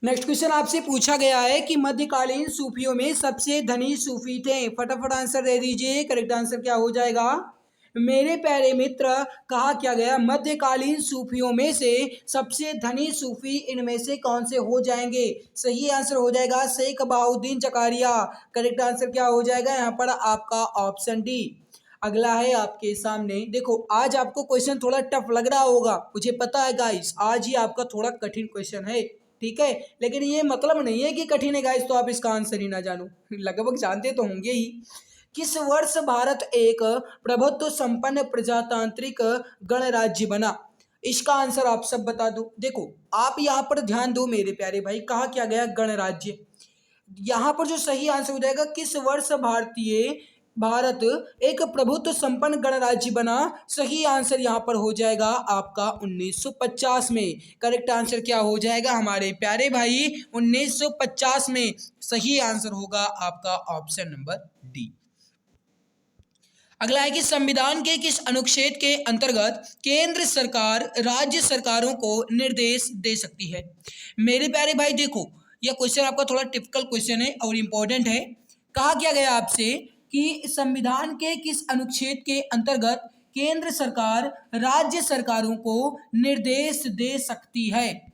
Next question आपसे पूछा गया है कि मध्यकालीन सूफियों में सबसे धनी सूफी थे। फटाफट आंसर दे दीजिए। करेक्ट आंसर क्या हो जाएगा मेरे प्यारे मित्र? कहा क्या गया मध्यकालीन सूफियों में से सबसे धनी सूफी इनमें से कौन से हो जाएंगे? सही आंसर हो जाएगा शेख बहाउद्दीन जकारिया। करेक्ट आंसर क्या हो जाएगा यहाँ पर आपका ऑप्शन डी। अगला है आपके सामने। देखो आज आपको क्वेश्चन थोड़ा टफ लग रहा होगा, मुझे पता है गाइस, आज ही आपका थोड़ा कठिन क्वेश्चन है, ठीक है। लेकिन ये मतलब नहीं है कि कठिन है गाइस तो आप इसका आंसर ही ना जानो, लगभग जानते तो होंगे ही। किस वर्ष भारत एक प्रभुत्व संपन्न प्रजातांत्रिक गणराज्य बना? इसका आंसर आप सब बता दो। देखो आप यहाँ पर ध्यान दो मेरे प्यारे भाई, कहा क्या गया गणराज्य। यहाँ पर जो सही आंसर हो जाएगा किस वर्ष भारत एक प्रभुत्व संपन्न गणराज्य बना, सही आंसर यहाँ पर हो जाएगा आपका 1950 में। करेक्ट आंसर क्या हो जाएगा हमारे प्यारे भाई 1950 में। सही आंसर होगा आपका ऑप्शन नंबर डी। अगला है कि संविधान के किस अनुच्छेद के अंतर्गत केंद्र सरकार राज्य सरकारों को निर्देश दे सकती है? मेरे प्यारे भाई देखो यह क्वेश्चन आपका थोड़ा टिपिकल क्वेश्चन है और इम्पोर्टेंट है। कहा क्या गया आपसे कि संविधान के किस अनुच्छेद के अंतर्गत केंद्र सरकार राज्य सरकारों को निर्देश दे सकती है?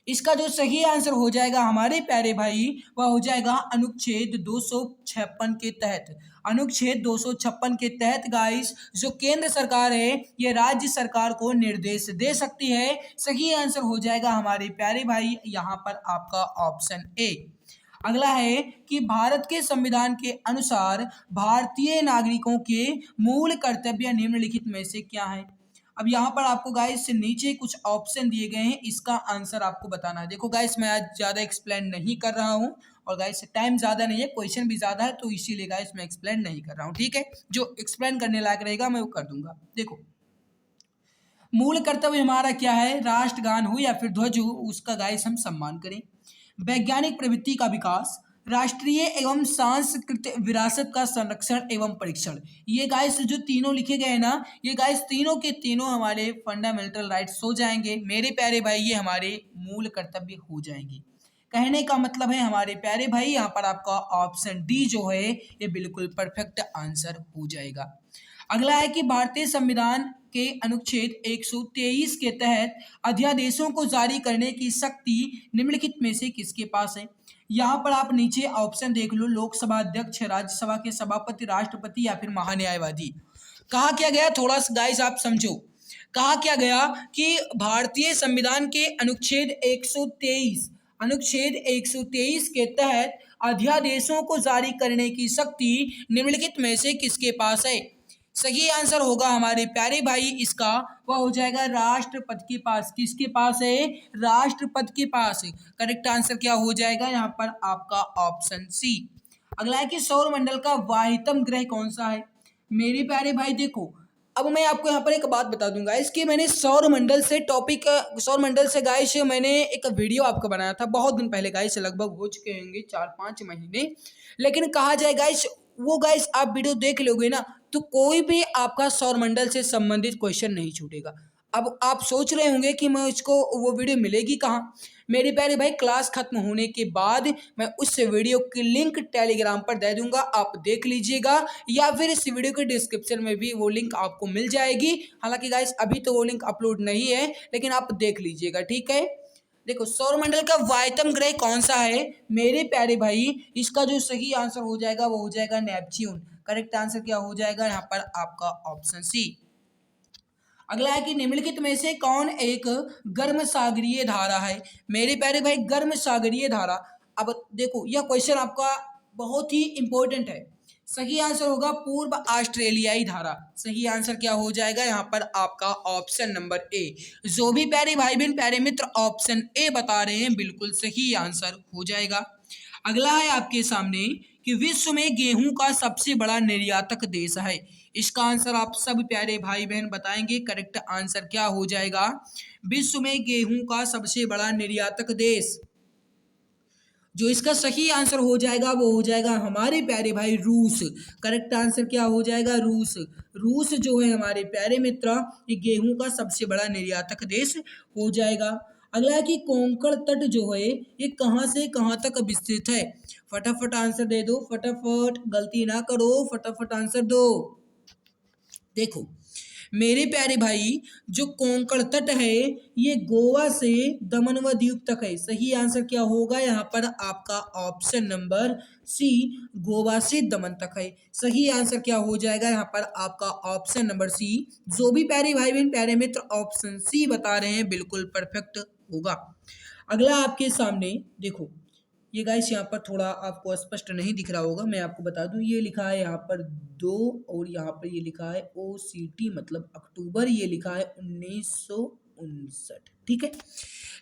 इसका जो सही आंसर हो जाएगा हमारे प्यारे भाई वह हो जाएगा अनुच्छेद 256 के तहत। अनुच्छेद 256 के तहत गाइस जो केंद्र सरकार है ये राज्य सरकार को निर्देश दे सकती है। सही आंसर हो जाएगा हमारे प्यारे भाई यहाँ पर आपका ऑप्शन ए। अगला है कि भारत के संविधान के अनुसार भारतीय नागरिकों के मूल कर्तव्य निम्नलिखित में से क्या है? अब यहाँ पर आपको गाइस से नीचे कुछ ऑप्शन दिए गए हैं, इसका आंसर आपको बताना है। देखो गाइस मैं आज ज़्यादा एक्सप्लेन नहीं कर रहा हूँ और गाइस टाइम ज़्यादा नहीं है, क्वेश्चन भी ज़्यादा है, तो इसीलिए गाइस मैं एक्सप्लेन नहीं कर रहा हूँ, ठीक है। जो एक्सप्लेन करने लायक रहेगा मैं वो कर दूंगा। देखो मूल कर्तव्य हमारा क्या है, राष्ट्रगान हो या फिर ध्वज हो उसका गाइस हम सम्मान करें। वैज्ञानिक प्रवृत्ति का विकास, राष्ट्रीय एवं सांस्कृतिक विरासत का संरक्षण एवं परीक्षण। ये गाइस जो तीनों लिखे गए ना ये गाइस तीनों के तीनों हमारे फंडामेंटल राइट्स हो जाएंगे मेरे प्यारे भाई, ये हमारे मूल कर्तव्य हो जाएंगे। कहने का मतलब है हमारे प्यारे भाई यहाँ पर आपका ऑप्शन डी जो है ये बिल्कुल परफेक्ट आंसर हो जाएगा। अगला है कि भारतीय संविधान के अनुच्छेद 123 के तहत अध्यादेशों को जारी करने की शक्ति निम्नलिखित में से किसके पास है? यहाँ पर आप नीचे ऑप्शन देख लो, लोकसभा अध्यक्ष, राज्यसभा के सभापति, राष्ट्रपति या फिर महान्यायवादी। कहा क्या गया थोड़ा सा गाइस आप समझो। कहा क्या गया कि भारतीय संविधान के अनुच्छेद 123 के तहत अध्यादेशों को जारी करने की शक्ति निम्नलिखित में से किसके पास है? सही आंसर होगा हमारे प्यारे भाई इसका वह हो जाएगा राष्ट्रपति के पास। किसके पास है? राष्ट्रपति के पास। करेक्ट आंसर क्या हो जाएगा यहाँ पर आपका ऑप्शन सी। अगला है कि सौर मंडल का वाहितम ग्रह कौन सा है? मेरे प्यारे भाई देखो अब मैं आपको यहाँ पर एक बात बता दूंगा, इसकी मैंने सौर मंडल से गाइस मैंने एक वीडियो आपको बनाया था बहुत दिन पहले गाइस, लगभग हो चुके होंगे 4-5 महीने। लेकिन कहा जाए गाइस वो गाइस आप वीडियो देख लोगे ना तो कोई भी आपका सौर मंडल से संबंधित क्वेश्चन नहीं छूटेगा। अब आप सोच रहे होंगे कि मैं इसको वो वीडियो मिलेगी कहाँ? मेरे प्यारे भाई क्लास खत्म होने के बाद मैं उस वीडियो की लिंक टेलीग्राम पर दे दूंगा, आप देख लीजिएगा, या फिर इस वीडियो के डिस्क्रिप्शन में भी वो लिंक आपको मिल जाएगी। हालांकि गाइस अभी तो वो लिंक अपलोड नहीं है लेकिन आप देख लीजिएगा, ठीक है। देखो सौरमंडल का वायतम ग्रह कौन सा है मेरे प्यारे भाई, इसका जो सही आंसर हो जाएगा वो हो जाएगा नेपच्यून। करेक्ट आंसर क्या हो जाएगा यहाँ पर आपका ऑप्शन सी। अगला है कि निम्नलिखित में से कौन एक गर्म सागरीय धारा है? मेरे प्यारे भाई गर्म सागरीय धारा, अब देखो यह क्वेश्चन आपका बहुत ही इंपॉर्टेंट है। सही आंसर होगा पूर्व ऑस्ट्रेलियाई धारा। सही आंसर क्या हो जाएगा यहाँ पर आपका ऑप्शन नंबर ए। जो भी प्यारे भाई बहन प्यारे मित्र ऑप्शन ए बता रहे हैं बिल्कुल सही आंसर हो जाएगा। अगला है आपके सामने कि विश्व में गेहूं का सबसे बड़ा निर्यातक देश है। इसका आंसर आप सब प्यारे भाई बहन बताएंगे। करेक्ट आंसर क्या हो जाएगा? विश्व में गेहूं का सबसे बड़ा निर्यातक देश, जो इसका सही आंसर हो जाएगा वो हो जाएगा हमारे प्यारे भाई रूस। करेक्ट आंसर क्या हो जाएगा? रूस। रूस जो है हमारे प्यारे मित्र ये गेहूं का सबसे बड़ा निर्यातक देश हो जाएगा। अगला है कि कोंकण तट जो है ये कहाँ से कहाँ तक विस्तृत है। फटाफट आंसर दे दो, फटाफट, गलती ना करो, फटाफट आंसर दो। देखो मेरे प्यारे भाई, जो कोंकण तट है ये गोवा से दमन व दीव तक है। सही आंसर क्या होगा यहाँ पर आपका ऑप्शन नंबर सी, गोवा से दमन तक है। सही आंसर क्या हो जाएगा यहाँ पर आपका ऑप्शन नंबर सी। जो भी प्यारे भाई बहन प्यारे मित्र ऑप्शन सी बता रहे हैं बिल्कुल परफेक्ट होगा। अगला आपके सामने देखो, ये गाइस यहाँ पर थोड़ा आपको स्पष्ट नहीं दिख रहा होगा, मैं आपको बता दूं, ये लिखा है यहाँ पर 2 और यहाँ पर ये लिखा है OCT मतलब अक्टूबर, ये लिखा है 1959। ठीक है,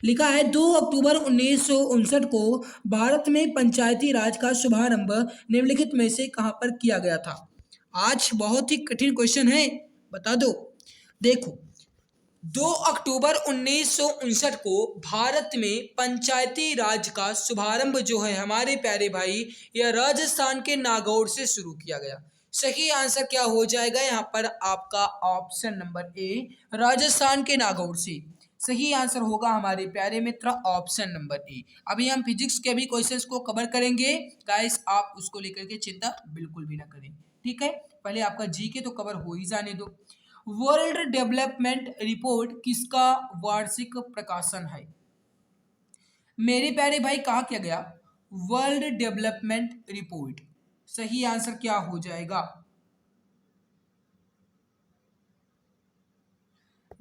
लिखा है 2 अक्टूबर 1959 को भारत में पंचायती राज का शुभारंभ निम्नलिखित में से कहाँ पर किया गया था। आज बहुत ही कठिन क्वेश्चन है, बता दो। देखो 2 अक्टूबर 1959 को भारत में पंचायती राज का शुभारंभ जो है हमारे प्यारे भाई, यह राजस्थान के नागौर से शुरू किया गया। सही आंसर क्या हो जाएगा यहाँ पर आपका ऑप्शन नंबर ए, राजस्थान के नागौर से। सही आंसर होगा हमारे प्यारे मित्र ऑप्शन नंबर ए। अभी हम फिजिक्स के भी क्वेश्चंस को कवर करेंगे गाइस, आप उसको लेकर के चिंता बिल्कुल भी ना करें। ठीक है, पहले आपका जीके तो कवर हो ही जाने दो। वर्ल्ड डेवलपमेंट रिपोर्ट किसका वार्षिक प्रकाशन है। मेरे प्यारे भाई कहा क्या गया, वर्ल्ड डेवलपमेंट रिपोर्ट। सही आंसर क्या हो जाएगा,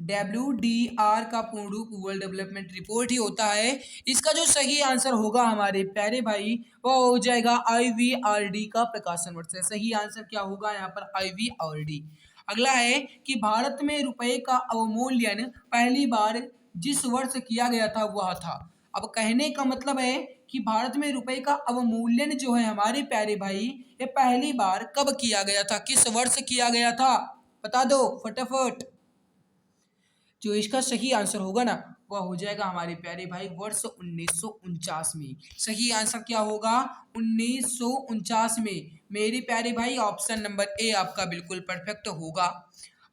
WDR का पूर्ण रूप वर्ल्ड डेवलपमेंट रिपोर्ट ही होता है। इसका जो सही आंसर होगा हमारे प्यारे भाई वह हो जाएगा IVRD का प्रकाशन वर्ष है। सही आंसर क्या होगा यहाँ पर IVRD। अगला है कि भारत में रुपए का अवमूल्यन पहली बार जिस वर्ष किया गया था वह था। अब कहने का मतलब है कि भारत में रुपए का अवमूल्यन जो है हमारे प्यारे भाई ये पहली बार कब किया गया था, किस वर्ष किया गया था, बता दो फटाफट। जो इसका सही आंसर होगा ना वह हो जाएगा हमारे प्यारे भाई वर्ष 1949 में। सही आंसर क्या होगा 1949 में। मेरे प्यारे भाई ऑप्शन नंबर ए आपका बिल्कुल परफेक्ट होगा।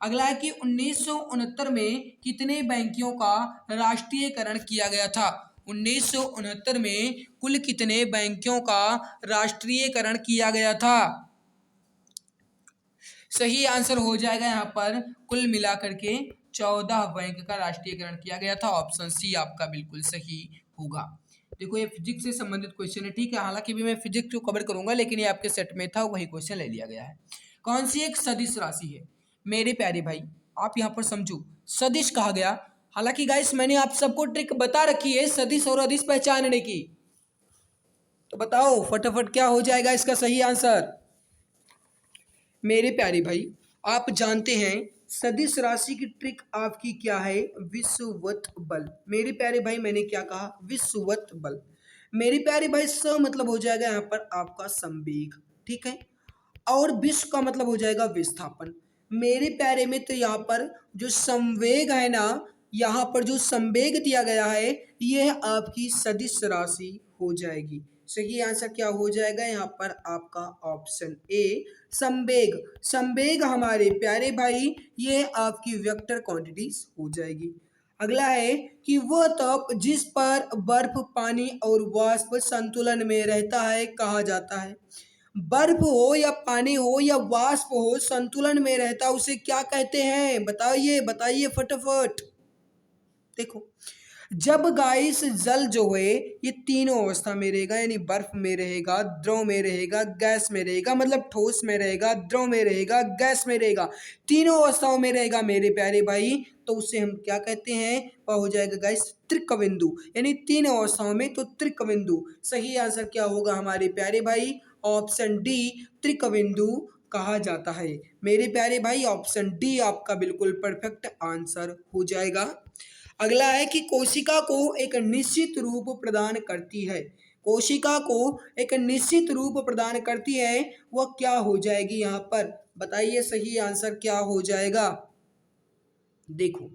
अगला है कि 1969 में कितने बैंकों का राष्ट्रीयकरण किया गया था। 1969 में कुल कितने बैंकों का राष्ट्रीयकरण किया गया था। सही आंसर हो जाएगा यहाँ पर कुल मिलाकर के 14 बैंक का राष्ट्रीयकरण किया गया था। ऑप्शन सी आपका बिल्कुल सही होगा। देखो ये फिजिक्स से संबंधित क्वेश्चन है, ठीक है, हालांकि भी मैं फिजिक्स को कवर करूंगा लेकिन ये आपके सेट में था वही क्वेश्चन ले लिया गया है। कौन सी एक सदिश राशि है। मेरे प्यारे भाई आप यहाँ पर समझो, सदिश कहा गया, हालांकि गाइस मैंने आप सबको ट्रिक बता रखी है सदिश और अदिश पहचानने की, तो बताओ फटाफट क्या हो जाएगा इसका सही आंसर। मेरे प्यारे भाई आप जानते हैं सदिश राशि की ट्रिक आपकी क्या है, विषुवत बल। मेरे प्यारे भाई मैंने क्या कहा, विषुवत बल। मेरे प्यारे भाई स मतलब हो जाएगा यहाँ पर आपका संवेग, ठीक है, और विश्व का मतलब हो जाएगा विस्थापन। मेरे प्यारे मित्र यहाँ पर जो संवेग है ना, यहाँ पर जो संवेग दिया गया है यह आपकी सदिश राशि हो जाएगी। सही आंसर क्या हो जाएगा यहाँ पर आपका ऑप्शन ए, संवेग। संवेग हमारे प्यारे भाई ये आपकी वेक्टर क्वांटिटीज हो जाएगी। अगला है कि वह ताप जिस पर बर्फ पानी और वाष्प संतुलन में रहता है कहा जाता है। बर्फ हो या पानी हो या वाष्प हो संतुलन में रहता उसे क्या कहते हैं, बताइए बताइए फटाफट। देखो जब गाइस जल जो है ये तीनों अवस्था में रहेगा, यानी बर्फ में रहेगा, द्रव में रहेगा, गैस में रहेगा, मतलब ठोस में रहेगा, द्रव में रहेगा, गैस में रहेगा, तीनों अवस्थाओं में रहेगा मेरे प्यारे भाई, तो उसे हम क्या कहते हैं, वह हो जाएगा गाइस त्रिकबिंदु, यानी तीन अवस्थाओं में तो त्रिकबिंदु। सही आंसर क्या होगा हमारे प्यारे भाई, ऑप्शन डी त्रिकबिंदु कहा जाता है। मेरे प्यारे भाई ऑप्शन डी आपका बिल्कुल परफेक्ट आंसर हो जाएगा। अगला है कि कोशिका को एक निश्चित रूप प्रदान करती है। कोशिका को एक निश्चित रूप प्रदान करती है वह क्या हो जाएगी यहाँ पर, बताइए सही आंसर क्या हो जाएगा। देखो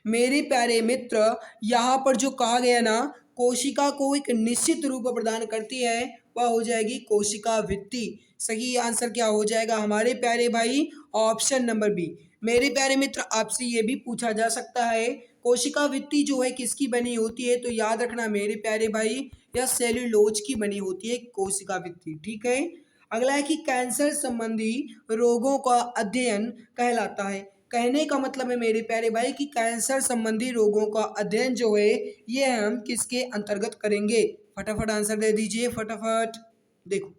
मेरे प्यारे मित्र यहाँ पर जो कहा गया ना कोशिका को एक निश्चित रूप प्रदान करती है वह हो जाएगी कोशिका वृत्ति। सही आंसर क्या हो जाएगा हमारे प्यारे भाई, ऑप्शन नंबर बी। मेरे प्यारे मित्र आपसे ये भी पूछा जा सकता है कोशिका भित्ति जो है किसकी बनी होती है, तो याद रखना मेरे प्यारे भाई यह सेल्यूलोज की बनी होती है कोशिका भित्ति, ठीक है। अगला है कि कैंसर संबंधी रोगों का अध्ययन कहलाता है। कहने का मतलब है मेरे प्यारे भाई कि कैंसर संबंधी रोगों का अध्ययन जो है ये हम किसके अंतर्गत करेंगे, फटाफट आंसर दे दीजिए फटाफट। देखो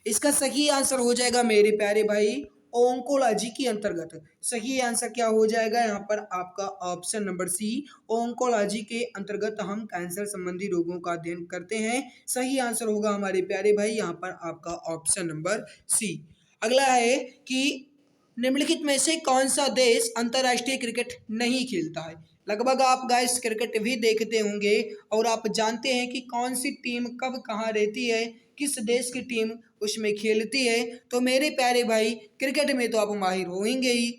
इसका सही आंसर हो जाएगा मेरे प्यारे भाई ओंकोलॉजी के अंतर्गत। सही आंसर क्या हो जाएगा यहाँ पर आपका ऑप्शन नंबर सी, ओंकोलॉजी के अंतर्गत हम कैंसर संबंधी रोगों का अध्ययन करते हैं। सही आंसर होगा हमारे प्यारे भाई यहाँ पर आपका ऑप्शन नंबर सी। अगला है कि निम्नलिखित में से कौन सा देश अंतर्राष्ट्रीय क्रिकेट नहीं खेलता है। लगभग आप गाइस क्रिकेट भी देखते होंगे और आप जानते हैं कि कौन सी टीम कब कहाँ रहती है, किस देश की टीम उसमें खेलती है। तो मेरे प्यारे भाई क्रिकेट में तो आप माहिर होंगे ही,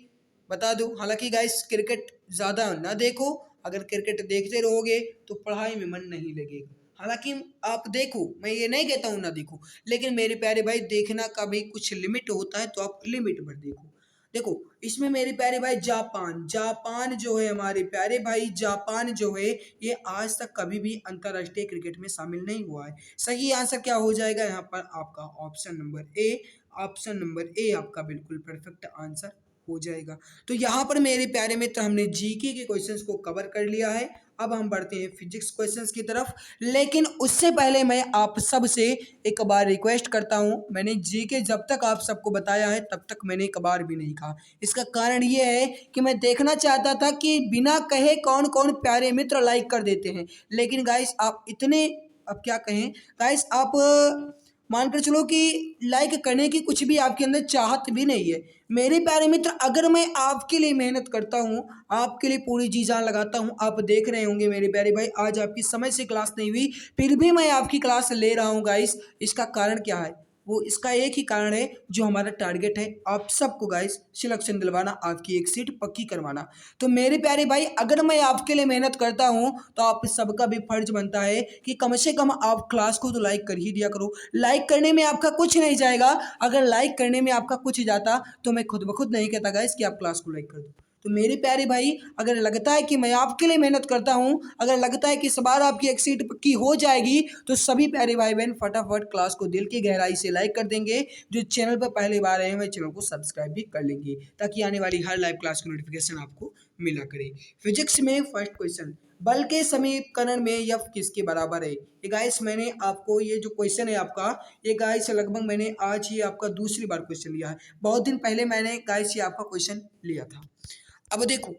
बता दो। हालांकि गाइस क्रिकेट ज़्यादा ना देखो, अगर क्रिकेट देखते रहोगे तो पढ़ाई में मन नहीं लगेगा। हालांकि आप देखो, मैं ये नहीं कहता हूँ ना देखो, लेकिन मेरे प्यारे भाई देखना का भी कुछ लिमिट होता है, तो आप लिमिट पर देखो। देखो इसमें मेरे प्यारे भाई जापान जो है हमारे प्यारे भाई, जापान जो है ये आज तक कभी भी अंतर्राष्ट्रीय क्रिकेट में शामिल नहीं हुआ है। सही आंसर क्या हो जाएगा यहाँ पर आपका option number A. Option number A आपका बिल्कुल परफेक्ट आंसर हो जाएगा। तो यहाँ पर मेरे प्यारे मित्र हमने जीके के क्वेश्चंस को कवर कर लिया है। अब हम बढ़ते हैं फिजिक्स क्वेश्चंस की तरफ, लेकिन उससे पहले मैं आप सब से एक बार रिक्वेस्ट करता हूं। मैंने जीके जब तक आप सबको बताया है तब तक मैंने एक बार भी नहीं कहा। इसका कारण ये है कि मैं देखना चाहता था कि बिना कहे कौन कौन प्यारे मित्र लाइक कर देते हैं, लेकिन गाइस आप इतने, अब क्या कहें गाइस, आप मानकर चलो कि लाइक करने की कुछ भी आपके अंदर चाहत भी नहीं है। मेरे प्यारे मित्र अगर मैं आपके लिए मेहनत करता हूँ, आपके लिए पूरी जी जान लगाता हूँ, आप देख रहे होंगे मेरे प्यारे भाई आज आपकी समय से क्लास नहीं हुई फिर भी मैं आपकी क्लास ले रहा हूँ गाइस। इसका कारण क्या है, वो इसका एक ही कारण है, जो हमारा टारगेट है आप सबको गाइस सिलेक्शन दिलवाना, आपकी एक सीट पक्की करवाना। तो मेरे प्यारे भाई अगर मैं आपके लिए मेहनत करता हूं तो आप सबका भी फर्ज बनता है कि कम से कम आप क्लास को तो लाइक कर ही दिया करो। लाइक करने में आपका कुछ नहीं जाएगा, अगर लाइक करने में आपका कुछ जाता तो मैं खुद ब खुद नहीं कहता गाइस कि आप क्लास को लाइक कर दो। तो मेरे प्यारे भाई अगर लगता है कि मैं आपके लिए मेहनत करता हूं, अगर लगता है कि इस बार आपकी एक सीट पक्की हो जाएगी, तो सभी प्यारे भाई बहन फटाफट क्लास को दिल की गहराई से लाइक कर देंगे। जो चैनल पर पहली बार आए हैं वह चैनल को सब्सक्राइब भी कर लेंगे, ताकि आने वाली हर लाइव क्लास की नोटिफिकेशन आपको मिला करे। फिजिक्स में फर्स्ट क्वेश्चन, बल के समीकरण में एफ किसके बराबर है। ये गाइस मैंने आपको ये जो क्वेश्चन है आपका, ये गाइस लगभग मैंने आज ही आपका दूसरी बार क्वेश्चन लिया है। बहुत दिन पहले मैंने गाइस ये आपका क्वेश्चन लिया था। अब देखो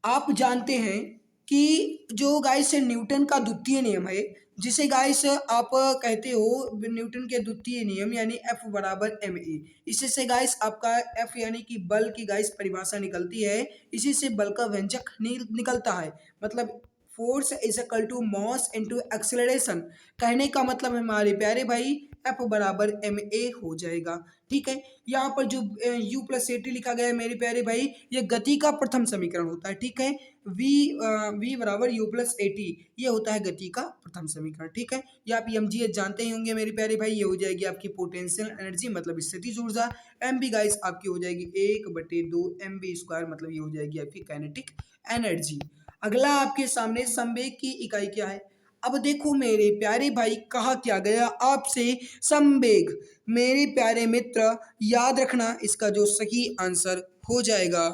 आप जानते हैं कि जो गाइस न्यूटन का द्वितीय नियम है, जिसे गाइस आप कहते हो न्यूटन के द्वितीय नियम यानी एफ बराबर एम ए, इसी से गाइस आपका एफ यानी कि बल की गाइस परिभाषा निकलती है। इसी से बल का व्यंजक निकलता है, मतलब force is equal to mass into acceleration. कहने का मतलब है हमारे प्यारे भाई एफ बराबर एम ए हो जाएगा। ठीक है, यहाँ पर जो u प्लस ए टी लिखा गया है मेरे प्यारे भाई, ये गति का प्रथम समीकरण होता है। ठीक है, v बराबर u प्लस ए टी, ये होता है गति का प्रथम समीकरण। ठीक है, ये आप mgh जानते ही होंगे मेरे प्यारे भाई। ये हो जाएगी आपकी पोटेंशियल एनर्जी मतलब स्थितिज ऊर्जा। एम बी गाइस आपकी हो जाएगी 1/2 mv², मतलब ये हो जाएगी आपकी काइनेटिक एनर्जी। अगला आपके सामने संवेग की इकाई क्या है। अब देखो मेरे प्यारे भाई कहा क्या गया आपसे, संवेग। मेरे प्यारे मित्र याद रखना इसका जो सही आंसर हो जाएगा।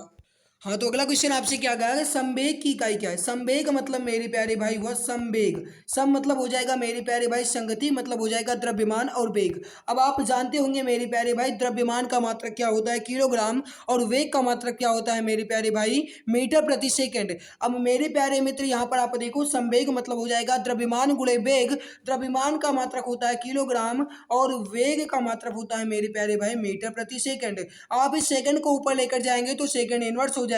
हाँ, तो अगला क्वेश्चन आपसे क्या गया है, संवेग की इकाई क्या है। संवेग मतलब मेरे प्यारे भाई हुआ संवेग। सम मतलब हो जाएगा मेरे प्यारे भाई संगति, मतलब हो जाएगा द्रव्यमान और वेग। अब आप जानते होंगे मेरे प्यारे भाई द्रव्यमान का मात्रक क्या होता है किलोग्राम, और वेग का मात्रक क्या होता है मेरे प्यारे भाई मीटर प्रति सेकेंड। अब मेरे प्यारे मित्र यहाँ पर आप देखो संवेग मतलब हो जाएगा द्रव्यमान गुणे वेग। द्रव्यमान का मात्रक होता है किलोग्राम और वेग का मात्रक होता है मेरे प्यारे भाई मीटर प्रति सेकेंड। आप इस सेकंड को ऊपर लेकर जाएंगे तो सेकंड इनवर्स हो जाएगा,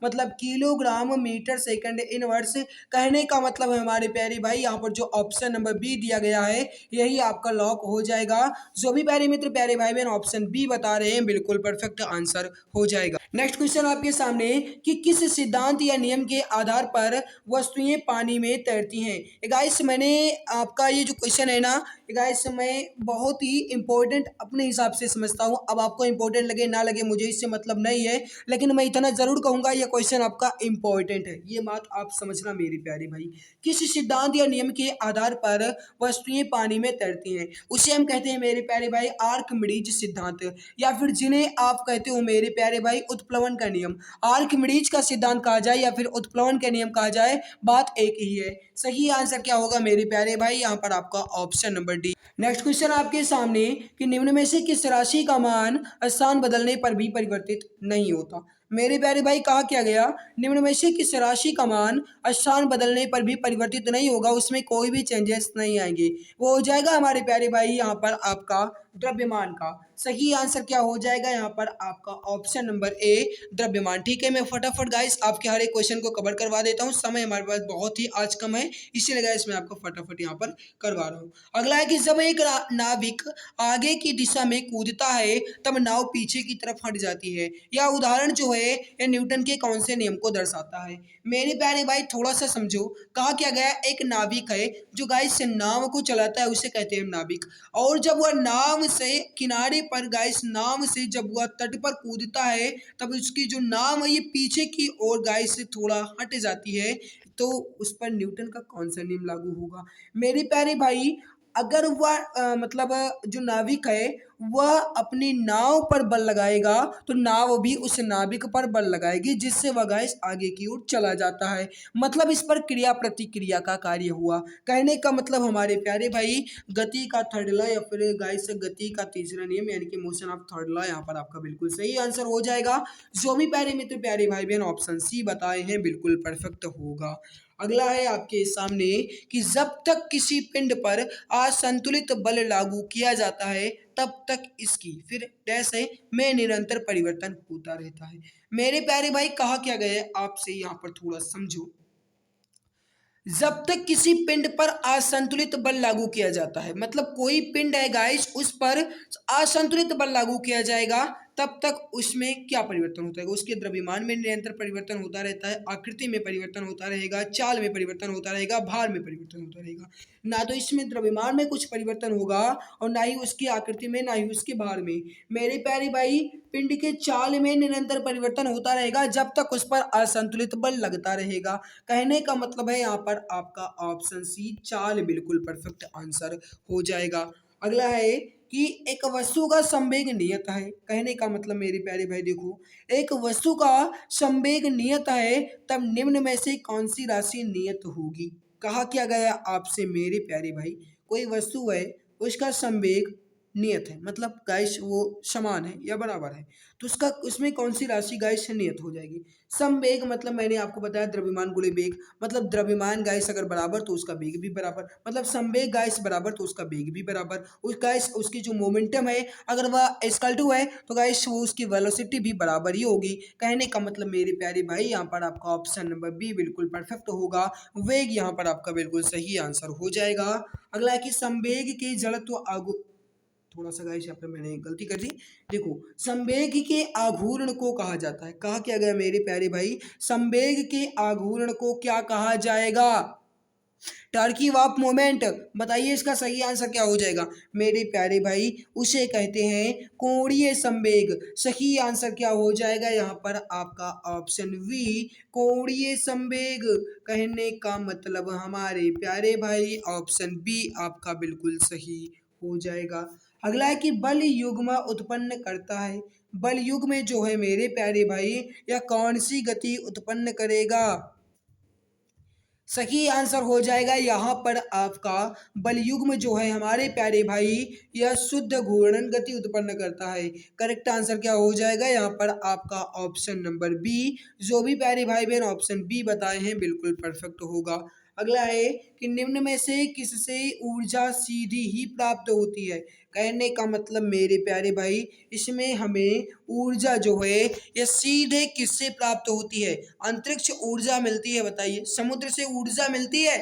मतलब किलोग्राम मीटर सेकंड इनवर्स। कहने का मतलब है हमारे प्यारे भाई यहाँ पर जो ऑप्शन नंबर बी दिया गया है यही आपका लॉक हो जाएगा। जो भी प्यारे मित्र प्यारे भाई बहन ऑप्शन बी बता रहे हैं बिल्कुल परफेक्ट आंसर हो जाएगा। नेक्स्ट क्वेश्चन आपके सामने कि किस सिद्धांत या नियम के आधार पर वस्तुएं पानी में तैरती हैं। गाइस मैंने आपका ये जो क्वेश्चन है ना, गाइस मैं बहुत ही इंपॉर्टेंट अपने हिसाब से समझता हूँ। अब आपको इंपॉर्टेंट लगे ना लगे मुझे इससे मतलब नहीं है, लेकिन मैं इतना जरूर कहूँगा ये क्वेश्चन आपका इंपॉर्टेंट है। ये बात आप समझना मेरे प्यारे भाई। किस सिद्धांत या नियम के आधार पर वस्तुएं पानी में तैरती हैं, उसे हम कहते हैं मेरे प्यारे भाई आर्किमिडीज सिद्धांत, या फिर जिन्हें आप कहते हो मेरे प्यारे भाई उत्प्लवन का नियम। आर्किमिडीज का सिद्धांत कहा जाए या फिर उत्प्लवन का नियम कहा जाए, बात एक ही है। सही आंसर क्या होगा मेरे प्यारे भाई, यहाँ पर आपका option number D. Next question आपके सामने कि निम्न में से किस राशि का मान स्थान बदलने पर भी परिवर्तित नहीं होता। मेरे प्यारे भाई कहा क्या गया, निम्न में से किस राशि का मान स्थान बदलने पर भी परिवर्तित नहीं होगा, उसमें कोई भी चेंजेस नहीं आएंगे। वो हो जाएगा हमारे प्यारे भाई यहाँ पर आपका द्रव्यमान का। सही आंसर क्या हो जाएगा यहाँ पर आपका ऑप्शन नंबर ए द्रव्यमान। ठीक है, मैं फटाफट गाइस आपके हर एक क्वेश्चन को कवर करवा देता हूँ। समय हमारे पास बहुत ही आज कम है, इसीलिए गाइस मैं आपको फटाफट यहाँ पर करवा रहा हूँ। अगला है कि जब एक नाविक आगे की दिशा में कूदता है तब नाव पीछे की तरफ हट जाती है। यह उदाहरण जो है ये न्यूटन के कौन से नियम को दर्शाता है। मेरे प्यारे भाई थोड़ा सा समझो, कहा क्या गया, एक नाविक है जो गाइस नाव को चलाता है, उसे कहते हैं नाविक। और जब वह नाव से किनारे पर गाइस नाव से जब वह तट पर कूदता है तब उसकी जो नाव है ये पीछे की ओर गाइस से थोड़ा हट जाती है, तो उस पर न्यूटन का कौन सा नियम लागू होगा। मेरे प्यारे भाई अगर वह मतलब जो नाविक है वह अपनी नाव पर बल लगाएगा तो नाव भी उस नाविक पर बल लगाएगी, जिससे वह गैस आगे की ओर चला जाता है। मतलब इस पर क्रिया प्रतिक्रिया का कार्य हुआ। कहने का मतलब हमारे प्यारे भाई गति का थर्ड लॉ या फिर गैस गति का तीसरा नियम यानी कि मोशन ऑफ थर्ड लॉ यहाँ पर आपका बिल्कुल सही आंसर हो जाएगा। जो भी प्यारे मित्र प्यारे भाई बहन ऑप्शन सी बताए हैं बिल्कुल परफेक्ट होगा। अगला है आपके सामने कि जब तक किसी पिंड पर असंतुलित बल लागू किया जाता है तब तक इसकी फिर डैश है में निरंतर परिवर्तन होता रहता है। मेरे प्यारे भाई कहा क्या गया है आपसे यहाँ पर थोड़ा समझो। जब तक किसी पिंड पर असंतुलित बल लागू किया जाता है, मतलब कोई पिंड है गाइस उस पर असंतुलित बल लागू किया जाएगा तब तक उसमें क्या परिवर्तन होता है, उसके द्रव्यमान में निरंतर परिवर्तन होता रहता है, आकृति में परिवर्तन होता रहेगा, चाल में परिवर्तन होता रहेगा, भार में परिवर्तन होता रहेगा। ना तो इसमें द्रव्यमान में कुछ परिवर्तन होगा और ना ही उसकी आकृति में ना ही उसके भार में। मेरे प्यारे भाई पिंड के चाल में निरंतर परिवर्तन होता रहेगा जब तक उस पर असंतुलित बल लगता रहेगा। कहने का मतलब है यहाँ पर आपका ऑप्शन सी चाल बिल्कुल परफेक्ट आंसर हो जाएगा। अगला है कि एक वस्तु का संवेग नियत है। कहने का मतलब मेरे प्यारे भाई देखो, एक वस्तु का संवेग नियत है तब निम्न में से कौन सी राशि नियत होगी। कहा क्या गया आपसे मेरे प्यारे भाई, कोई वस्तु है उसका संवेग नियत है, मतलब गाइस वो समान है या बराबर है, तो उसका उसमें कौन सी राशि गाइस नियत हो जाएगी। समवेग मतलब मैंने आपको बताया द्रव्यमान गुणे वेग, मतलब द्रव्यमान गाइस अगर बराबर तो उसका वेग भी बराबर, मतलब समवेग गाइस बराबर तो उसका वेग भी बराबर। उस गाइस उसकी जो मोमेंटम है अगर वह इक्वल टू है तो गाइस वो उसकी वेलोसिटी भी बराबर ही होगी। कहने का मतलब मेरे प्यारे भाई यहाँ पर आपका ऑप्शन नंबर बी बिल्कुल परफेक्ट होगा। वेग यहाँ पर आपका बिल्कुल सही आंसर हो जाएगा। अगला है कि संवेग के जड़त्व आगु, थोड़ा सा गाइस यहाँ पे मैंने गलती कर दी। देखो संवेग के आघूर्ण को कहा जाता है, कहा क्या गया मेरे प्यारे भाई, संवेग के आघूर्ण को क्या कहा जाएगा, टर्की ऑफ मोमेंट। बताइए इसका सही आंसर क्या हो जाएगा मेरे प्यारे भाई, उसे कहते हैं कोणीय संवेग। सही आंसर क्या हो जाएगा यहाँ पर आपका ऑप्शन वी कोणीय संवेग। कहने का मतलब हमारे प्यारे भाई ऑप्शन बी आपका बिल्कुल सही हो जाएगा। अगला है कि बल युग्म उत्पन्न करता है। बल युग्म जो है मेरे प्यारे भाई यह कौन सी गति उत्पन्न करेगा। सही आंसर हो जाएगा यहाँ पर आपका बल युग्म जो है हमारे प्यारे भाई यह शुद्ध घूर्णन गति उत्पन्न करता है। करेक्ट आंसर क्या हो जाएगा यहाँ पर आपका ऑप्शन नंबर बी। जो भी प्यारे भाई बहन ऑप्शन बी बताए हैं बिल्कुल परफेक्ट होगा। अगला है कि निम्न में से किससे ऊर्जा सीधी ही प्राप्त होती है। कहने का मतलब मेरे प्यारे भाई इसमें हमें ऊर्जा जो है ये सीधे किससे प्राप्त होती है। अंतरिक्ष ऊर्जा मिलती है, बताइए समुद्र से ऊर्जा मिलती है,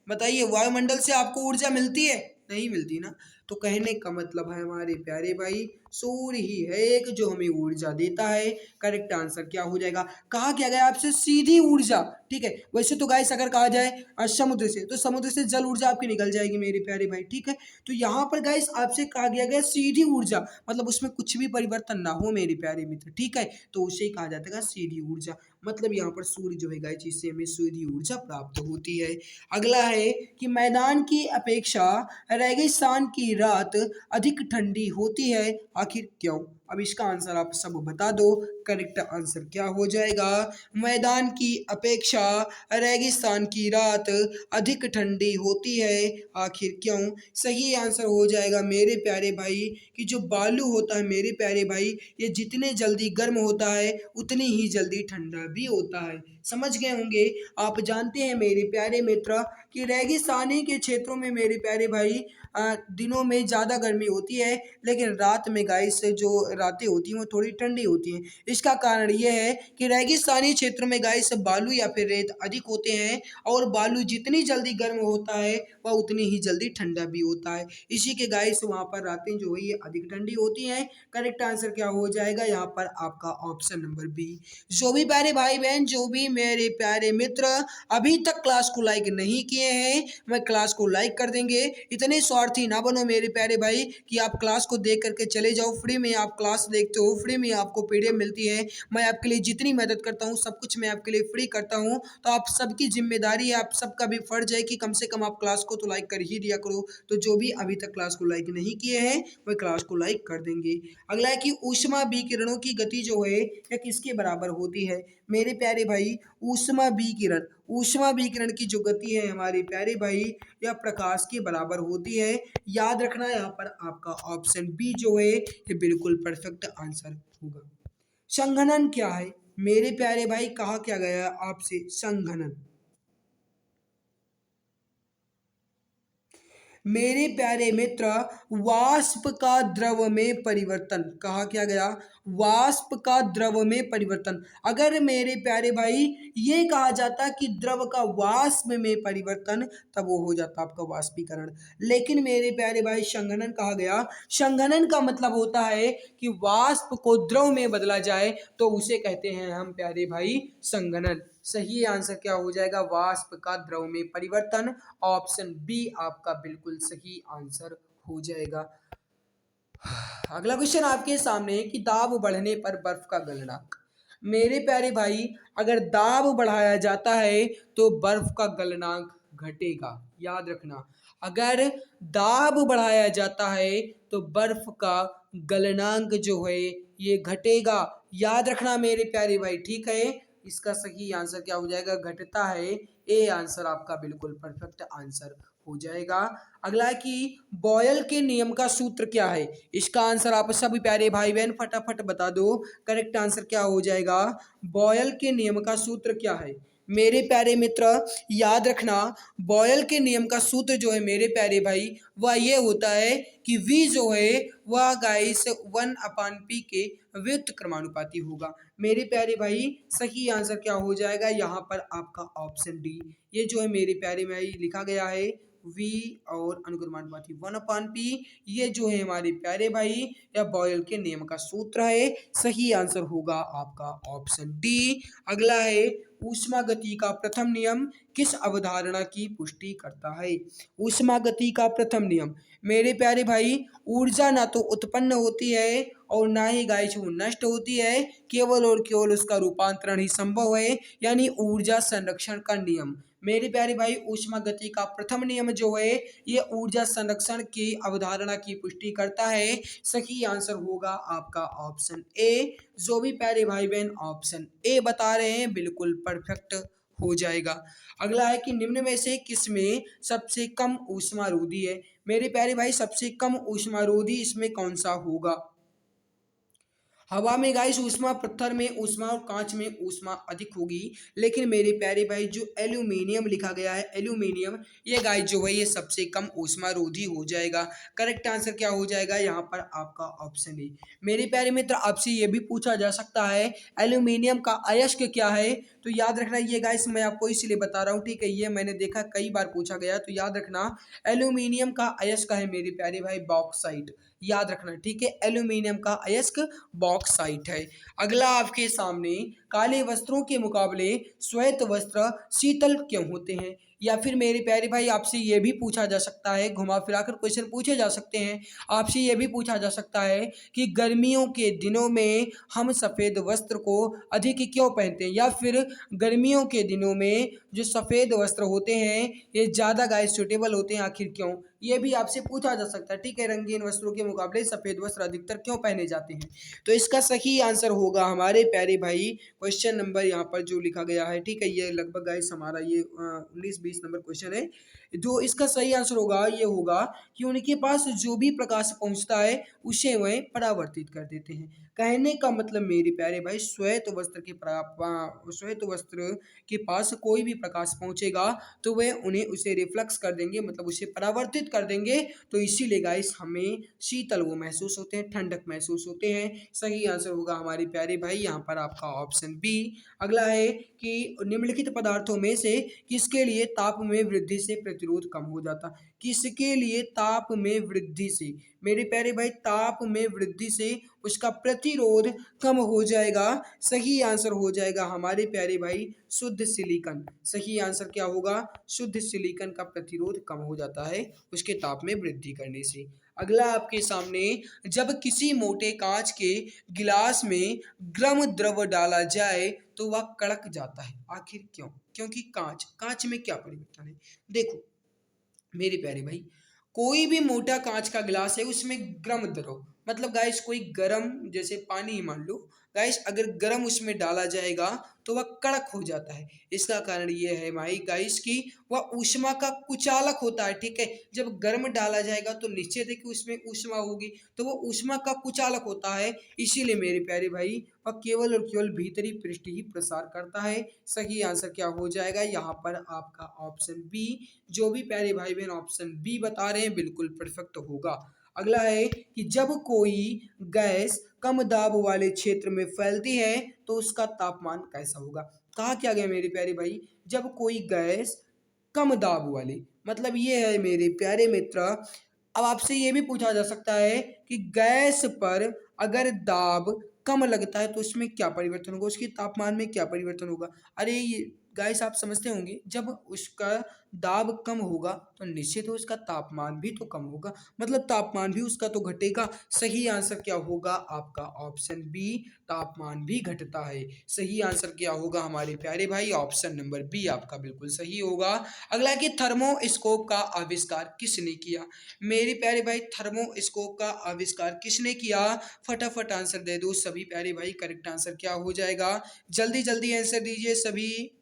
बताइए वायुमंडल से आपको ऊर्जा मिलती है, नहीं मिलती ना। तो कहने का मतलब है हमारे प्यारे भाई सूर्य ही है एक जो हमें ऊर्जा देता है। करेक्ट आंसर क्या हो जाएगा? कहा क्या गया आपसे सीधी ऊर्जा, ठीक है। वैसे तो गाइस अगर कहा जाए समुद्र से, तो समुद्र से जल ऊर्जा आपकी निकल जाएगी मेरे प्यारे भाई, ठीक है। तो यहाँ पर गाइस आपसे कहा गया सीधी ऊर्जा, मतलब उसमें कुछ भी परिवर्तन ना हो मेरे प्यारे मित्र, ठीक है। तो उसे कहा जाता है सीधी ऊर्जा, मतलब यहाँ पर सूर्य जो है गाइस इससे हमें सीधी ऊर्जा प्राप्त होती है। अगला है कि मैदान की अपेक्षा रेगिस्तान की रात अधिक ठंडी होती है, आखिर क्यों? अब इसका आंसर आप सब बता दो। करेक्ट आंसर क्या हो जाएगा? मैदान की अपेक्षा रेगिस्तान की रात अधिक ठंडी होती है, आखिर क्यों? सही आंसर हो जाएगा मेरे प्यारे भाई कि जो बालू होता है मेरे प्यारे भाई, ये जितने जल्दी गर्म होता है उतनी ही जल्दी ठंडा भी होता है। समझ गए होंगे। आप जानते हैं मेरे प्यारे मित्र कि रेगिस्तानी के क्षेत्रों में मेरे प्यारे भाई दिनों में ज़्यादा गर्मी होती है, लेकिन रात में गाइस जो रातें होती हैं वो थोड़ी ठंडी होती हैं। इसका कारण ये है कि रेगिस्तानी क्षेत्र में गाइस बालू या फिर रेत अधिक होते हैं, और बालू जितनी जल्दी गर्म होता है वह उतनी ही जल्दी ठंडा भी होता है। इसी के गाइस वहाँ पर रातें जो है ये अधिक ठंडी होती हैं। करेक्ट आंसर क्या हो जाएगा यहाँ पर? आपका ऑप्शन नंबर बी। जो भी प्यारे भाई बहन, जो भी मेरे प्यारे मित्र अभी तक क्लास को लाइक नहीं किए हैं, मैं क्लास को लाइक कर देंगे। इतने स्वार्थी ना बनो मेरे प्यारे भाई कि आप क्लास को देख करके चले जाओ। फ्री में आप क्लास देखते हो, फ्री में आपको पीडीएफ मिलती है। मैं आपके लिए जितनी मदद करता हूँ सब कुछ मैं आपके लिए फ्री करता हूँ। तो आप सबकी जिम्मेदारी है, आप सबका भी फर्ज है कि कम से कम आप क्लास को तो लाइक कर ही दिया करो। तो जो भी अभी तक क्लास को लाइक नहीं किए हैं वह क्लास को लाइक कर देंगे। अगला है कि ऊष्मा विकिरणों की गति जो है यह किसके बराबर होती है? मेरे प्यारे भाई ऊष्मा विकिरण की जो गति है हमारे प्यारे भाई, यह प्रकाश के बराबर होती है। याद रखना यहाँ पर आपका ऑप्शन बी जो है ये बिल्कुल परफेक्ट आंसर होगा। संघनन क्या है मेरे प्यारे भाई? कहा क्या गया आपसे? संघनन। मेरे प्यारे मित्र वाष्प का द्रव में परिवर्तन। कहा क्या गया? वाष्प का द्रव में परिवर्तन। अगर मेरे प्यारे भाई ये कहा जाता कि द्रव का वाष्प में परिवर्तन, तब वो हो जाता आपका वाष्पीकरण। लेकिन मेरे प्यारे भाई संघनन कहा गया, संघनन का मतलब होता है कि वाष्प को द्रव में बदला जाए, तो उसे कहते हैं हम प्यारे भाई संघनन। सही आंसर क्या हो जाएगा? वाष्प का द्रव में परिवर्तन। ऑप्शन बी आपका बिल्कुल सही आंसर हो जाएगा। अगला क्वेश्चन आपके सामने है कि दाब बढ़ने पर बर्फ का गलनांक। मेरे प्यारे भाई अगर दाब बढ़ाया जाता है तो बर्फ का गलनांक घटेगा। याद रखना, अगर दाब बढ़ाया जाता है तो बर्फ का गलनांक जो है ये घटेगा। याद रखना मेरे प्यारे भाई, ठीक है। इसका सही आंसर क्या हो जाएगा? घटता है। ए आंसर आपका बिल्कुल परफेक्ट आंसर हो जाएगा। अगला है कि बॉयल के नियम का सूत्र क्या है? इसका आंसर आप सभी प्यारे भाई बहन फटाफट बता दो। करेक्ट आंसर क्या हो जाएगा? बॉयल के नियम का सूत्र क्या है? मेरे प्यारे मित्र याद रखना, बॉयल के नियम का सूत्र जो है मेरे प्यारे भाई वह ये होता है कि V जो है वह गाइस 1/p के व्युत्क्रमानुपाती क्रमानुपाती होगा। मेरे प्यारे भाई सही आंसर क्या हो जाएगा यहाँ पर? आपका ऑप्शन डी। ये जो है मेरे प्यारे भाई लिखा गया है V और अनुक्रमानुपाती 1/p, ये जो है हमारे प्यारे भाई या बॉयल के नियम का सूत्र है। सही आंसर होगा आपका ऑप्शन डी। अगला है ऊष्मा गति का प्रथम नियम किस अवधारणा की पुष्टि करता है? ऊष्मा गति का प्रथम नियम मेरे प्यारे भाई, ऊर्जा ना तो उत्पन्न होती है और ना ही गाइस वो नष्ट होती है, केवल और केवल उसका रूपांतरण ही संभव है, यानी ऊर्जा संरक्षण का नियम। मेरे प्यारे भाई ऊष्मा गति का प्रथम नियम जो है ये ऊर्जा संरक्षण की अवधारणा की पुष्टि करता है। सही आंसर होगा आपका ऑप्शन ए। जो भी प्यारे भाई बहन ऑप्शन ए बता रहे हैं बिल्कुल परफेक्ट हो जाएगा। अगला है कि निम्न में से किसमें सबसे कम ऊष्मारोधी है? मेरे प्यारे भाई सबसे कम ऊष्मारोधी इसमें कौन सा होगा? हवा में गाइस ऊष्मा, पत्थर में ऊष्मा और कांच में ऊष्मा अधिक होगी, लेकिन मेरे प्यारे भाई जो एल्यूमिनियम लिखा गया है, एल्यूमिनियम ये गाइस जो है ये सबसे कम ऊष्मा रोधी हो जाएगा। करेक्ट आंसर क्या हो जाएगा यहाँ पर? आपका ऑप्शन ए। मेरे प्यारे मित्र आपसे ये भी पूछा जा सकता है एल्यूमिनियम का अयस्क क्या है? तो याद रखना ये गाइस मैं आपको इसलिए बता रहा हूँ, ठीक है। ये मैंने देखा कई बार पूछा गया, तो याद रखना एल्यूमिनियम का अयस्क है मेरे प्यारे भाई बॉक्साइट, याद रखना, ठीक है। एल्यूमिनियम का अयस्क बॉक्साइट है। अगला आपके सामने, काले वस्त्रों के मुकाबले श्वेत वस्त्र शीतल क्यों होते हैं? या फिर मेरे प्यारे भाई आपसे ये भी पूछा जा सकता है, घुमा फिरा कर क्वेश्चन पूछे जा सकते हैं। आपसे ये भी पूछा जा सकता है कि गर्मियों के दिनों में हम सफ़ेद वस्त्र को अधिक क्यों पहनते हैं, या फिर गर्मियों के दिनों में जो सफ़ेद वस्त्र होते हैं ये ज़्यादा गाइस सूटेबल होते हैं, आखिर क्यों? ये भी आपसे पूछा जा सकता है, ठीक है। रंगीन वस्त्रों के मुकाबले सफ़ेद वस्त्र अधिकतर क्यों पहने जाते हैं? तो इसका सही आंसर होगा हमारे प्यारे भाई क्वेश्चन नंबर यहाँ पर जो लिखा गया है, ठीक है। ये लगभग गाइस हमारा ये 19-20 नंबर क्वेश्चन है। जो इसका सही आंसर होगा ये होगा कि उनके पास जो भी प्रकाश पहुँचता है उसे वह परावर्तित कर देते हैं। कहने का मतलब मेरे प्यारे भाई श्वेत वस्त्र के पास कोई भी प्रकाश पहुँचेगा तो वह उन्हें उसे रिफ्लेक्स कर देंगे, मतलब उसे परावर्तित कर देंगे। तो इसीलिए गाइस हमें शीतल वो महसूस होते हैं, ठंडक महसूस होते हैं। सही आंसर होगा हमारे प्यारे भाई यहाँ पर आपका ऑप्शन बी। अगला है कि निम्नलिखित पदार्थों में से किसके लिए ताप में वृद्धि से प्रतिरोध कम हो जाता? किसके लिए ताप में वृद्धि से, मेरे प्यारे भाई ताप में वृद्धि से उसका प्रतिरोध कम हो जाएगा? सही आंसर हो जाएगा हमारे प्यारे भाई शुद्ध सिलिकॉन। सही आंसर क्या होगा? शुद्ध सिलिकॉन का प्रतिरोध कम हो जाता है उसके ताप में वृद्धि करने से। अगला आपके सामने, जब किसी मोटे कांच के गिलास में गर्म द्रव डाला जाए तो वह कड़क जाता है, आखिर क्यों? क्योंकि कांच में क्या परिवर्तन है? देखो मेरे प्यारे भाई, कोई भी मोटा कांच का गिलास है उसमें गर्म द्रव, मतलब गाइस कोई गर्म, जैसे पानी ही मान लो गाइस, अगर गर्म उसमें डाला जाएगा तो वह कड़क हो जाता है। इसका कारण ये है भाई गाइस कि वह ऊष्मा का कुचालक होता है, ठीक है। जब गर्म डाला जाएगा तो निश्चित है कि उसमें ऊष्मा होगी, तो वो ऊष्मा का कुचालक होता है। इसीलिए मेरे प्यारे भाई वह केवल और केवल भीतरी पृष्ठ ही प्रसार करता है। सही आंसर क्या हो जाएगा यहाँ पर आपका ऑप्शन बी। जो भी प्यारे भाई बहन ऑप्शन बी बता रहे हैं बिल्कुल परफेक्ट होगा। अगला है कि जब कोई गैस कम दाब वाले क्षेत्र में फैलती है तो उसका तापमान कैसा होगा? कहा क्या गया मेरे प्यारे भाई, जब कोई गैस कम दाब वाली, मतलब ये है मेरे प्यारे मित्र। अब आपसे ये भी पूछा जा सकता है कि गैस पर अगर दाब कम लगता है तो उसमें क्या परिवर्तन होगा, उसके तापमान में क्या परिवर्तन होगा? अरे ये गाइस आप समझते होंगे, जब उसका दाब कम होगा तो निश्चित हो उसका तापमान भी तो कम होगा, मतलब तापमान भी उसका तो घटेगा। सही आंसर क्या होगा आपका ऑप्शन बी, तापमान भी घटता है। सही आंसर क्या होगा हमारे प्यारे भाई? ऑप्शन नंबर बी आपका बिल्कुल सही होगा। अगला है कि थर्मोस्कोप का आविष्कार किसने किया? मेरे प्यारे भाई थर्मोस्कोप का आविष्कार किसने किया? फटाफट आंसर दे दो सभी प्यारे भाई। करेक्ट आंसर क्या हो जाएगा? जल्दी जल्दी आंसर दीजिए सभी।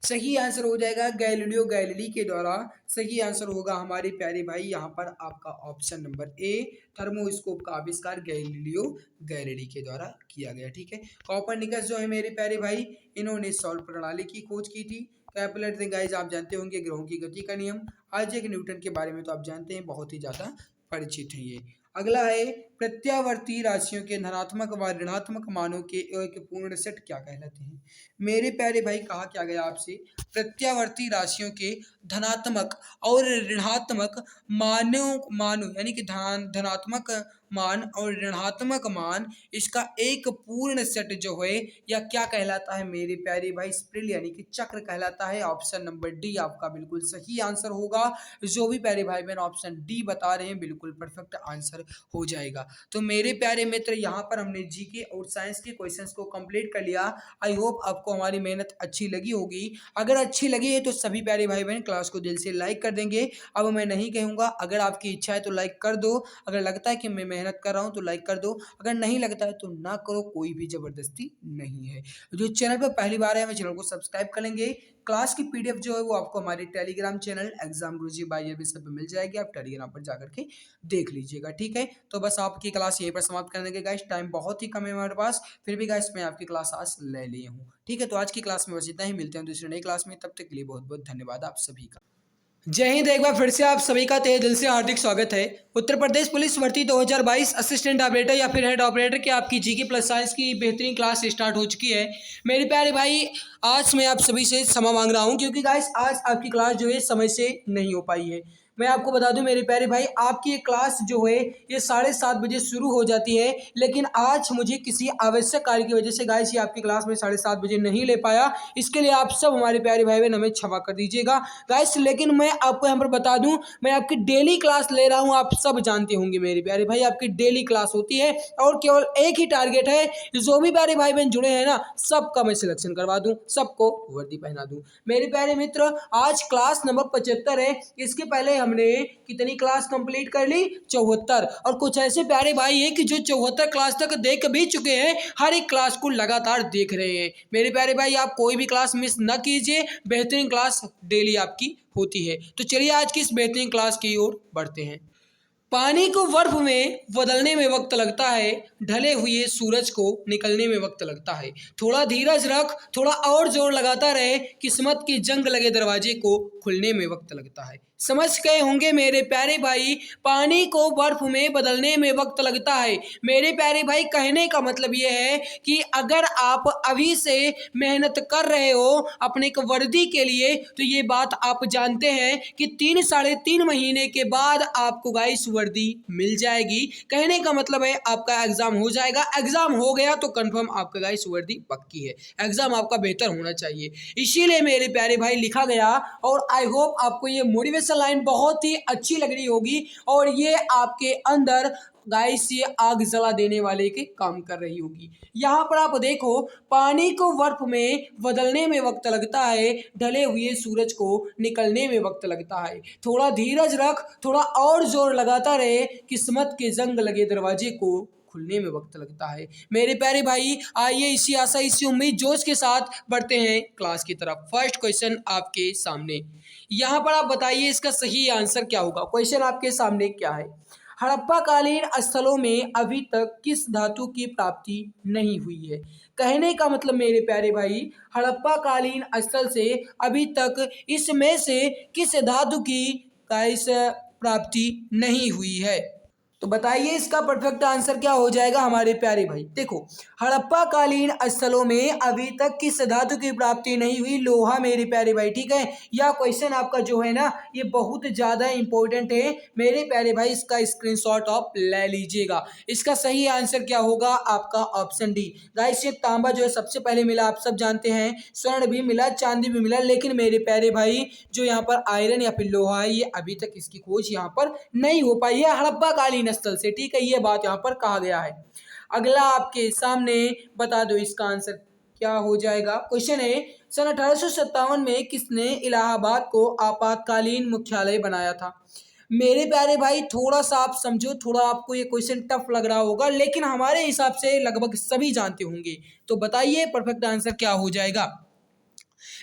सही आंसर हो जाएगा गैलीलियो गैलीली के द्वारा। सही आंसर होगा हमारे प्यारे भाई यहाँ पर आपका ऑप्शन नंबर ए, थर्मोस्कोप का आविष्कार गैलीलियो गैलीली के द्वारा किया गया, ठीक है। कॉपरनिकस जो है मेरे प्यारे भाई, इन्होंने सौर प्रणाली की खोज की थी। कैपुलेट गाइस आप जानते होंगे ग्रहों की गति का नियम। आइजैक न्यूटन के बारे में तो आप जानते हैं, बहुत ही ज़्यादा परिचित है ये। अगला है प्रत्यावर्ती राशियों के धनात्मक व ऋणात्मक मानों के एक पूर्ण सेट क्या कहलाते हैं? मेरे प्यारे भाई कहा क्या गया आपसे, प्रत्यावर्ती राशियों के धनात्मक और ऋणात्मक मानों यानी कि धनात्मक मान और ऋणात्मक मान, इसका एक पूर्ण सेट जो है या क्या कहलाता है मेरे प्यारे भाई? स्प्रिल यानी कि चक्र कहलाता है। ऑप्शन नंबर डी आपका बिल्कुल सही आंसर होगा। जो भी प्यारे भाई बहन ऑप्शन डी बता रहे हैं बिल्कुल परफेक्ट आंसर हो जाएगा। तो मेरे प्यारे मित्र यहाँ पर हमने जीके और साइंस के क्वेश्चंस को कंप्लीट कर लिया। आई होप आपको हमारी मेहनत अच्छी लगी होगी। अगर अच्छी लगी है तो सभी प्यारे भाई बहन क्लास को दिल से लाइक कर देंगे। अब मैं नहीं कहूँगा, अगर आपकी इच्छा है तो लाइक कर दो, अगर लगता है कि मैं मेहनत कर रहा हूँ तो लाइक कर दो, अगर नहीं लगता है तो ना करो, कोई भी जबरदस्ती नहीं है। जो चैनल पर पहली बार है मैं चैनल को सब्सक्राइब कर लेंगे। क्लास की पीडीएफ जो है वो आपको हमारे टेलीग्राम चैनल एग्जाम गुरुजी बाय एबी सब पे मिल जाएगी, आप टेलीग्राम पर जाकर के देख लीजिएगा, ठीक है। तो बस आपकी क्लास यहीं पर समाप्त कर देंगे गाइस, टाइम बहुत ही कम है हमारे पास, फिर भी गाइस मैं आपकी क्लास आज ले लिया हूँ, ठीक है। तो आज की क्लास में बस इतना ही, मिलते हैं दूसरी नई क्लास में, तब तक के लिए बहुत बहुत धन्यवाद आप सभी का। जय हिंद। एक बार फिर से आप सभी का तहे दिल से हार्दिक स्वागत है उत्तर प्रदेश पुलिस भर्ती 2022 असिस्टेंट ऑपरेटर या फिर हेड ऑपरेटर की आपकी जीके प्लस साइंस की बेहतरीन क्लास स्टार्ट हो चुकी है। मेरे प्यारे भाई, आज मैं आप सभी से क्षमा मांग रहा हूं क्योंकि गाइस आज आपकी क्लास जो है समय से नहीं हो पाई है। मैं आपको बता दूं मेरे प्यारे भाई, आपकी ये क्लास जो है ये 7:30 बजे शुरू हो जाती है, लेकिन आज मुझे किसी आवश्यक कार्य की वजह से गाइस ये आपकी क्लास में 7:30 बजे नहीं ले पाया। इसके लिए आप सब हमारे प्यारे भाई बहन हमें क्षमा कर दीजिएगा गाइस। लेकिन मैं आपको यहाँ पर बता दूं, मैं आपकी डेली क्लास ले रहा हूँ। आप सब जानते होंगे मेरे प्यारे भाई, आपकी डेली क्लास होती है और केवल एक ही टारगेट है, जो भी प्यारे भाई बहन जुड़े हैं ना, सबका मैं सिलेक्शन करवा दूं, सबको वर्दी पहना दूं। मेरे प्यारे मित्र, आज क्लास नंबर 75 है। इसके पहले हमने कितनी क्लास कंप्लीट कर ली? 74। और कुछ ऐसे प्यारे भाई हैं कि जो 74 क्लास तक देख भी चुके हैं, हर एक क्लास को लगातार देख रहे हैं। मेरे प्यारे भाई, आप कोई भी क्लास मिस न कीजिए, बेहतरीन क्लास डेली आपकी होती है। तो चलिए आज की इस बेहतरीन क्लास की ओर बढ़ते हैं। पानी को बर्फ में बदलने में वक्त लगता है, ढले हुए सूरज को निकलने में वक्त लगता है। थोड़ा धीरज रख, थोड़ा और जोर लगाता रहे, किस्मत की जंग लगे दरवाजे को खुलने में वक्त लगता है। समझ गए होंगे मेरे प्यारे भाई, पानी को बर्फ में बदलने में वक्त लगता है। मेरे प्यारे भाई, कहने का मतलब ये है कि अगर आप अभी से मेहनत कर रहे हो अपने एक वर्दी के लिए, तो ये बात आप जानते हैं कि 3-3.5 महीने के बाद आपको गाइस वर्दी मिल जाएगी। कहने का मतलब है आपका एग्जाम हो जाएगा। एग्जाम हो गया तो कंफर्म आपका गाइस वर्दी पक्की है। एग्जाम आपका बेहतर होना चाहिए, इसीलिए मेरे प्यारे भाई लिखा गया। और आई होप आपको ये मोटिवेशन लाइन बहुत ही अच्छी लग रही होगी और ये आपके अंदर गाइस ये आग जला देने वाले के काम कर रही होगी। यहाँ पर आप देखो, पानी को बर्फ में बदलने में वक्त लगता है, ढले हुए सूरज को निकलने में वक्त लगता है। थोड़ा धीरज रख, थोड़ा और जोर लगाता रहे, किस्मत के जंग लगे दरवाजे को खुलने में वक्त लगता है। मेरे प्यारे भाई, आइए इसी आशा इसी उम्मीद जोश के साथ बढ़ते हैं क्लास की तरफ। फर्स्ट क्वेश्चन आपके सामने, यहाँ पर आप बताइए इसका सही आंसर क्या होगा। क्वेश्चन आपके सामने क्या है? हड़प्पा कालीन स्थलों में अभी तक किस धातु की प्राप्ति नहीं हुई है? कहने का मतलब मेरे प्यारे भाई, हड़प्पा कालीन स्थल से अभी तक इसमें से किस धातु की गाइस प्राप्ति नहीं हुई है? तो बताइए इसका परफेक्ट आंसर क्या हो जाएगा हमारे प्यारे भाई। देखो, हड़प्पा कालीन स्थलों में अभी तक किस धातु की प्राप्ति नहीं हुई? लोहा मेरे प्यारे भाई, ठीक है। यह क्वेश्चन आपका जो है ना, ये बहुत ज्यादा इंपॉर्टेंट है मेरे प्यारे भाई, इसका स्क्रीनशॉट आप ले लीजिएगा। इसका सही आंसर क्या होगा? आपका ऑप्शन डी। गाइस, ये तांबा जो है सबसे पहले मिला, आप सब जानते हैं। स्वर्ण भी मिला, चांदी भी मिला, लेकिन मेरे प्यारे भाई जो यहाँ पर आयरन या फिर लोहा है, ये अभी तक इसकी खोज यहाँ पर नहीं हो पाई है हड़प्पा कालीन स्थल से, ठीक है। ये बात यहाँ पर कहा गया है। अगला आपके सामने बता दो इसका आंसर क्या हो जाएगा। क्वेश्चन है, सन 1857 में किसने इलाहाबाद को आपातकालीन मुख्यालय बनाया था? मेरे प्यारे भाई, थोड़ा सा आप समझो, थोड़ा आपको ये क्वेश्चन टफ लग रहा होगा, लेकिन हमारे हिसाब से लगभग सभी जानते होंगे। तो बताइए परफेक्ट आंसर क्या हो जाएगा।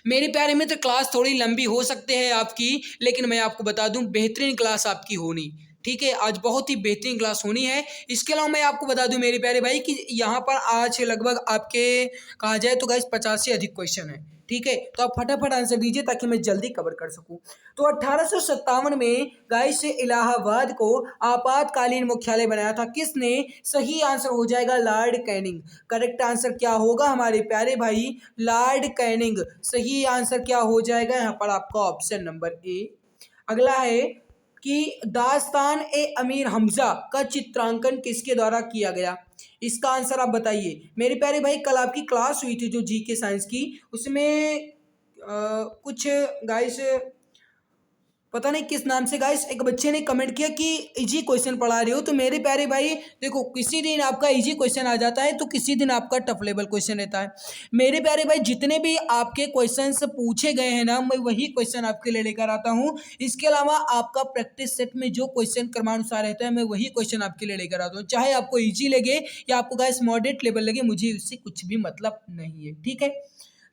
मेरे प्यारे मित्र, क्लास थोड़ी लंबी हो सकते हैं आपकी, लेकिन मैं आपको बता दूं बेहतरीन क्लास आपकी होनी, ठीक है। आज बहुत ही बेहतरीन क्लास होनी है। इसके अलावा मैं आपको बता दूं मेरे प्यारे भाई कि यहाँ पर आज लगभग आपके कहा जाए तो गाइस 50 से अधिक क्वेश्चन है, ठीक है। तो आप फटाफट आंसर दीजिए ताकि मैं जल्दी कवर कर सकूं। तो 1857 में गाइस इलाहाबाद को आपातकालीन मुख्यालय बनाया था किसने? सही आंसर हो जाएगा लॉर्ड कैनिंग। करेक्ट आंसर क्या होगा हमारे प्यारे भाई? Lord Canning. सही आंसर क्या हो जाएगा यहाँ पर? आपका ऑप्शन नंबर ए। अगला है कि दास्तान ए अमीर हमजा का चित्रांकन किसके द्वारा किया गया? इसका आंसर आप बताइए। मेरे प्यारे भाई, कल आपकी क्लास हुई थी जो जीके साइंस की, उसमें कुछ गाइस पता नहीं किस नाम से गाइस एक बच्चे ने कमेंट किया कि इजी क्वेश्चन पढ़ा रहे हो। तो मेरे प्यारे भाई देखो, किसी दिन आपका इजी क्वेश्चन आ जाता है तो किसी दिन आपका टफ लेवल क्वेश्चन रहता है। मेरे प्यारे भाई, जितने भी आपके क्वेश्चंस पूछे गए हैं ना, मैं वही क्वेश्चन आपके लिए लेकर आता हूँ। इसके अलावा आपका प्रैक्टिस सेट में जो क्वेश्चन क्रमानुसार रहता है, मैं वही क्वेश्चन आपके लिए लेकर आता हूँ। चाहे आपको ईजी लगे या आपको गाइस मॉडरेट लेवल लगे, मुझे उससे कुछ भी मतलब नहीं है, ठीक है।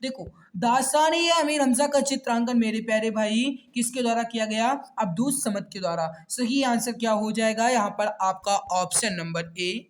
देखो, दास्तान-ए अमीर हमजा का चित्रांकन मेरे प्यारे भाई किसके द्वारा किया गया? अब्दुस समद के द्वारा। सही आंसर क्या हो जाएगा यहाँ पर? आपका ऑप्शन नंबर ए।